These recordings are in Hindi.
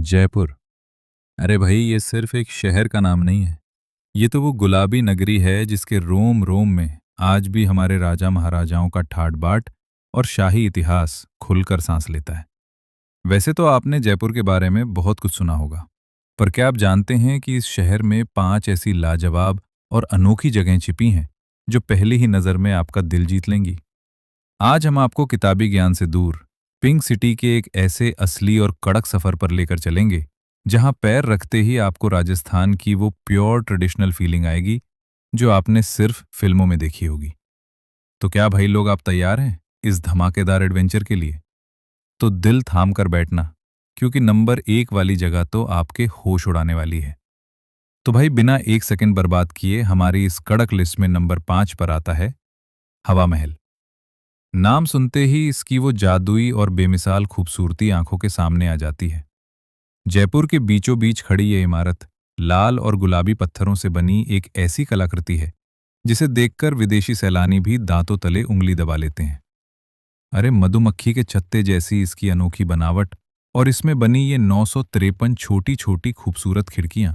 जयपुर। अरे भाई, ये सिर्फ एक शहर का नाम नहीं है। ये तो वो गुलाबी नगरी है जिसके रोम रोम में आज भी हमारे राजा महाराजाओं का ठाट बाट और शाही इतिहास खुलकर सांस लेता है। वैसे तो आपने जयपुर के बारे में बहुत कुछ सुना होगा, पर क्या आप जानते हैं कि इस शहर में 5 ऐसी लाजवाब और अनोखी जगहें छिपी हैं जो पहली ही नज़र में आपका दिल जीत लेंगी। आज हम आपको किताबी ज्ञान से दूर पिंक सिटी के एक ऐसे असली और कड़क सफर पर लेकर चलेंगे जहां पैर रखते ही आपको राजस्थान की वो प्योर ट्रेडिशनल फीलिंग आएगी जो आपने सिर्फ फिल्मों में देखी होगी। तो क्या भाई लोग, आप तैयार हैं इस धमाकेदार एडवेंचर के लिए? तो दिल थाम कर बैठना, क्योंकि नंबर 1 वाली जगह तो आपके होश उड़ाने वाली है। तो भाई, बिना एक सेकंड बर्बाद किए हमारी इस कड़क लिस्ट में नंबर 5 पर आता है हवा महल। नाम सुनते ही इसकी वो जादुई और बेमिसाल खूबसूरती आंखों के सामने आ जाती है। जयपुर के बीचों बीच खड़ी ये इमारत लाल और गुलाबी पत्थरों से बनी एक ऐसी कलाकृति है जिसे देखकर विदेशी सैलानी भी दांतों तले उंगली दबा लेते हैं। अरे, मधुमक्खी के छत्ते जैसी इसकी अनोखी बनावट और इसमें बनी ये 953 छोटी छोटी खूबसूरत खिड़कियां,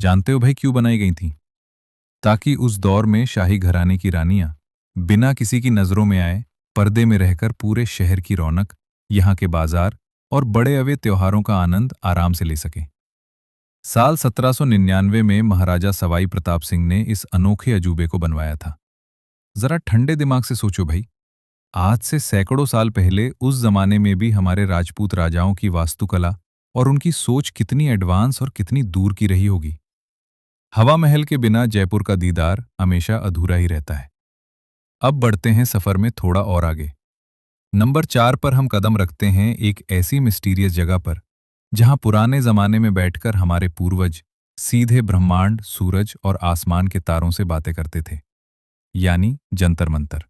जानते हो भाई क्यों बनाई गई थीं? ताकि उस दौर में शाही घराने की रानियां बिना किसी की नजरों में आए पर्दे में रहकर पूरे शहर की रौनक, यहाँ के बाजार और बड़े अवे त्योहारों का आनंद आराम से ले सकें। साल 1799 में महाराजा सवाई प्रताप सिंह ने इस अनोखे अजूबे को बनवाया था। जरा ठंडे दिमाग से सोचो भाई, आज से सैकड़ों साल पहले उस जमाने में भी हमारे राजपूत राजाओं की वास्तुकला और उनकी सोच कितनी एडवांस और कितनी दूर की रही होगी। हवा महल के बिना जयपुर का दीदार हमेशा अधूरा ही रहता है। अब बढ़ते हैं सफर में थोड़ा और आगे। नंबर 4 पर हम कदम रखते हैं एक ऐसी मिस्टीरियस जगह पर जहां पुराने जमाने में बैठकर हमारे पूर्वज सीधे ब्रह्मांड, सूरज और आसमान के तारों से बातें करते थे, यानी जंतर मंतर।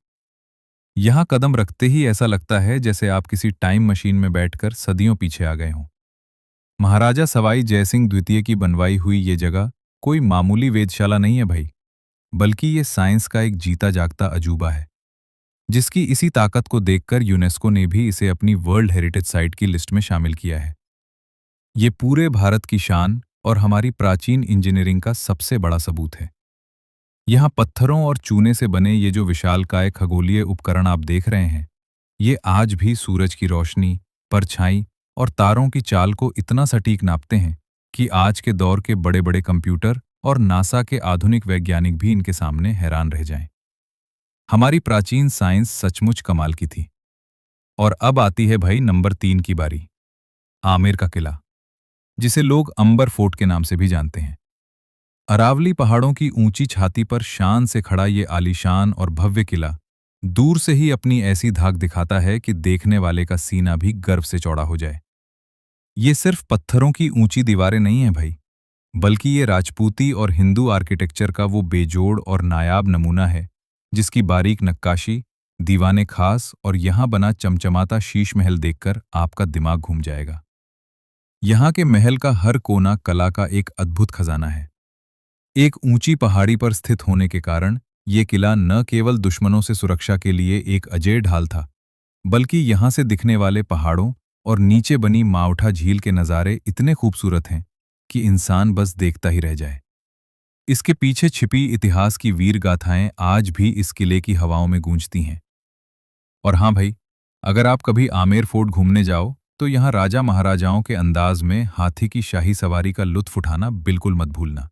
यहां कदम रखते ही ऐसा लगता है जैसे आप किसी टाइम मशीन में बैठकर सदियों पीछे आ गए हों। महाराजा सवाई जयसिंह द्वितीय की बनवाई हुई ये जगह कोई मामूली वेधशाला नहीं है भाई, बल्कि ये साइंस का एक जीता जागता अजूबा है जिसकी इसी ताकत को देखकर यूनेस्को ने भी इसे अपनी वर्ल्ड हेरिटेज साइट की लिस्ट में शामिल किया है। ये पूरे भारत की शान और हमारी प्राचीन इंजीनियरिंग का सबसे बड़ा सबूत है। यहाँ पत्थरों और चूने से बने ये जो विशालकाय खगोलीय उपकरण आप देख रहे हैं, ये आज भी सूरज की रोशनी, परछाई और तारों की चाल को इतना सटीक नापते हैं कि आज के दौर के बड़े बड़े कंप्यूटर और नासा के आधुनिक वैज्ञानिक भी इनके सामने हैरान रह जाएं। हमारी प्राचीन साइंस सचमुच कमाल की थी। और अब आती है भाई नंबर 3 की बारी, आमेर का किला, जिसे लोग अंबर फोर्ट के नाम से भी जानते हैं। अरावली पहाड़ों की ऊंची छाती पर शान से खड़ा ये आलीशान और भव्य किला दूर से ही अपनी ऐसी धाक दिखाता है कि देखने वाले का सीना भी गर्व से चौड़ा हो जाए। ये सिर्फ पत्थरों की ऊंची दीवारें नहीं हैं भाई, बल्कि ये राजपूती और हिंदू आर्किटेक्चर का वो बेजोड़ और नायाब नमूना है जिसकी बारीक नक्काशी, दीवाने खास और यहां बना चमचमाता शीश महल देखकर आपका दिमाग घूम जाएगा। यहां के महल का हर कोना कला का एक अद्भुत खजाना है। एक ऊंची पहाड़ी पर स्थित होने के कारण ये किला न केवल दुश्मनों से सुरक्षा के लिए एक अजय ढाल था, बल्कि यहां से दिखने वाले पहाड़ों और नीचे बनी मावठा झील के नज़ारे इतने खूबसूरत हैं कि इंसान बस देखता ही रह जाए। इसके पीछे छिपी इतिहास की वीर गाथाएं आज भी इस किले की हवाओं में गूंजती हैं। और हाँ भाई, अगर आप कभी आमेर फोर्ट घूमने जाओ तो यहाँ राजा महाराजाओं के अंदाज में हाथी की शाही सवारी का लुत्फ उठाना बिल्कुल मत भूलना।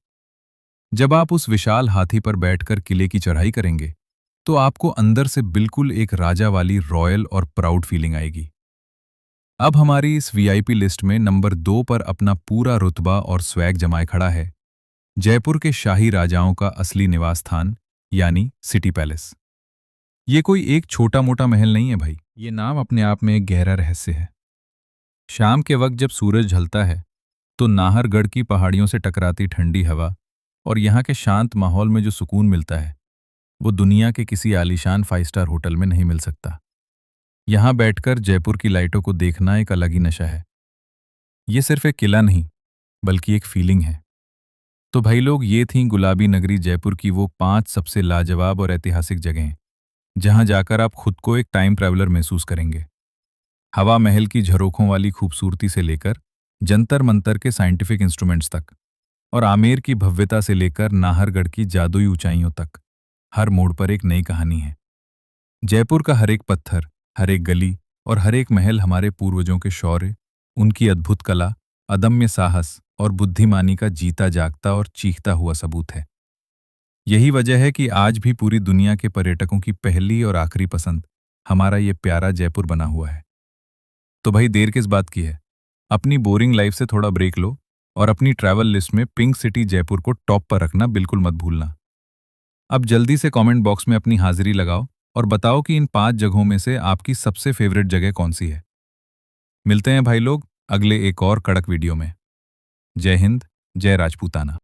जब आप उस विशाल हाथी पर बैठकर किले की चढ़ाई करेंगे तो आपको अंदर से बिल्कुल एक राजा वाली रॉयल और प्राउड फीलिंग आएगी। अब हमारी इस वीआईपी लिस्ट में नंबर 2 पर अपना पूरा रुतबा और स्वैग जमाए खड़ा है जयपुर के शाही राजाओं का असली निवास स्थान, यानी सिटी पैलेस। ये कोई एक छोटा मोटा महल नहीं है भाई, ये नाम अपने आप में एक गहरा रहस्य है। शाम के वक्त जब सूरज ढलता है तो नाहरगढ़ की पहाड़ियों से टकराती ठंडी हवा और यहाँ के शांत माहौल में जो सुकून मिलता है वो दुनिया के किसी आलीशान 5 स्टार होटल में नहीं मिल सकता। यहाँ बैठकर जयपुर की लाइटों को देखना एक अलग ही नशा है। ये सिर्फ एक किला नहीं, बल्कि एक फीलिंग है। तो भाई लोग, ये थीं गुलाबी नगरी जयपुर की वो 5 सबसे लाजवाब और ऐतिहासिक जगहें जहां जाकर आप खुद को एक टाइम ट्रैवलर महसूस करेंगे। हवा महल की झरोखों वाली खूबसूरती से लेकर जंतर मंतर के साइंटिफिक इंस्ट्रूमेंट्स तक, और आमेर की भव्यता से लेकर नाहरगढ़ की जादुई ऊंचाइयों तक, हर मोड़ पर एक नई कहानी है। जयपुर का हर एक पत्थर, हर एक गली और हर एक महल हमारे पूर्वजों के शौर्य, उनकी अद्भुत कला, अदम्य साहस और बुद्धिमानी का जीता जागता और चीखता हुआ सबूत है। यही वजह है कि आज भी पूरी दुनिया के पर्यटकों की पहली और आखिरी पसंद हमारा ये प्यारा जयपुर बना हुआ है। तो भाई देर किस बात की है? अपनी बोरिंग लाइफ से थोड़ा ब्रेक लो और अपनी ट्रैवल लिस्ट में पिंक सिटी जयपुर को टॉप पर रखना बिल्कुल मत भूलना। अब जल्दी से कमेंट बॉक्स में अपनी हाजिरी लगाओ और बताओ कि इन 5 जगहों में से आपकी सबसे फेवरेट जगह कौन सी है। मिलते हैं भाई लोग अगले एक और कड़क वीडियो में। जय हिंद, जय राजपूताना।